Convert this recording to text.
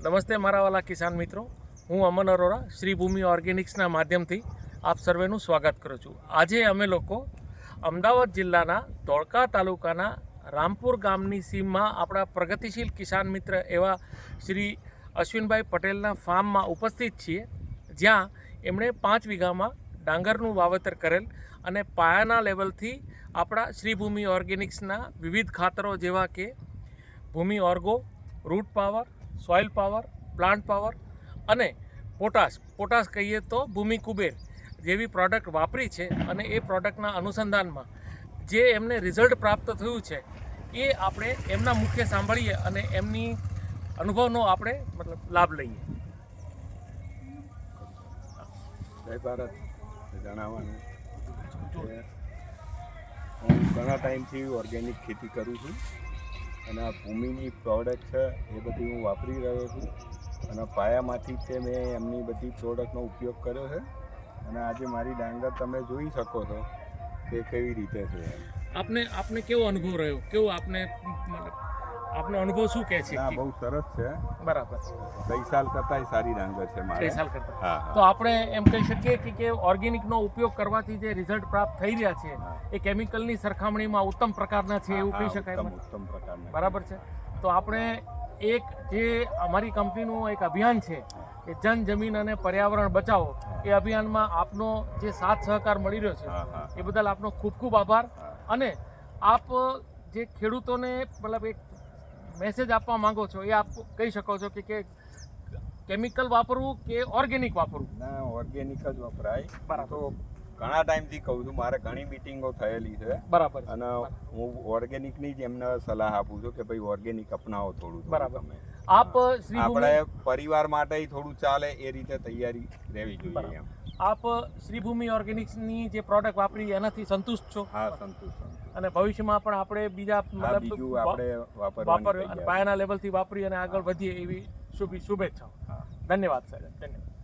નમસ્તે મારા વાલા કિસાન મિત્રો, હું અમન અરોરા શ્રી ભૂમિ ઓર્ગેનિક્સના માધ્યમથી આપ સર્વેનું સ્વાગત કરું છું। આજે અમે લોકો અમદાવાદ જિલ્લાના ધોળકા તાલુકાના રામપુર ગામની સીમમાં આપણા પ્રગતિશીલ કિસાન મિત્ર એવા શ્રી અશ્વિનભાઈ પટેલના ફાર્મમાં ઉપસ્થિત છીએ, જ્યાં એમણે 5 વીઘામાં ડાંગરનું વાવેતર કરેલ અને પાયાના લેવલથી આપણા શ્રી ભૂમિ ઓર્ગેનિક્સના વિવિધ ખાતરો જેવા કે Bhumi Orgo, root power, soil power, plant power અને પોટાશ કહીએ તો ભૂમિ કુબેર જેવી પ્રોડક્ટ વાપરી છે અને એ પ્રોડક્ટના અનુસંધાનમાં જે એમને રિઝલ્ટ પ્રાપ્ત થયું છે એ આપણે એમના મુખ્ય સાંભળીએ અને એમની અનુભવનો આપણે લાભ લઈએ। જય ભારત જણાવવાનું કે હું ઘણા ટાઈમથી ઓર્ગેનિક ખેતી કરું છું અને આ ભૂમિની પ્રોડક્ટ છે એ બધી હું વાપરી રહ્યો છું અને પાયામાંથી તે મેં એમની બધી પ્રોડક્ટનો ઉપયોગ કર્યો છે અને આજે મારી ડાંગર તમે જોઈ શકો છો કે કેવી રીતે છે। આપને કેવો અનુભવ રહ્યો? કેવો આપનો અનુભવ શું કહે છે? ના, બહુ સરસ છે, બરાબર છે। ગઈ સાલ કરતાંય સારી ડાંગર છે મારે। ગઈ સાલ કરતાં? હા। તો આપણે એમ કહી શકીએ કે ઓર્ગેનિકનો ઉપયોગ કરવાથી જે રિઝલ્ટ પ્રાપ્ત થઈ રહ્યા છે એ કેમિકલની સરખામણીમાં ઉત્તમ પ્રકારના છે એવું કહી શકાય? ઉત્તમ પ્રકારના, બરાબર છે। તો આપણે એક જે અમારી કંપનીનું એક અભિયાન છે કે જન જમીન અને પર્યાવરણ બચાવો, એ અભિયાનમાં આપનો જે સાથ સહકાર મળી રહ્યો છે એ બદલ આપનો ખૂબ ખૂબ આભાર। અને આપ જે ખેડૂતોને એક મેસેજ આપવા માંગો છો એ આપ કહી શકો છો કે કેમિકલ વાપરવું કે ઓર્ગેનિક વાપરવું? ના, ઓર્ગેનિક જ વપરાય। તો ઘણા ટાઈમથી કહું છું, મારે ઘણી મીટિંગો થયેલી છે, બરાબર, અને હું ઓર્ગેનિકની જ એમને સલાહ આપું છું કે ભાઈ ઓર્ગેનિક અપનાવો થોડું। બરાબર। તમે આપણે પરિવાર માટે થોડું ચાલે એ રીતે તૈયારી રહેવી જોઈએ। આપ શ્રી ભૂમિ ઓર્ગેનિક્સની જે પ્રોડક્ટ વાપરી એનાથી સંતુષ્ટ છો? હા, સંતુષ્ટ। અને ભવિષ્યમાં પણ આપણે બીજા પાયાના લેવલથી વાપરી અને આગળ વધીએ એવી શુભેચ્છાઓ। ધન્યવાદ સાહેબ, ધન્યવાદ।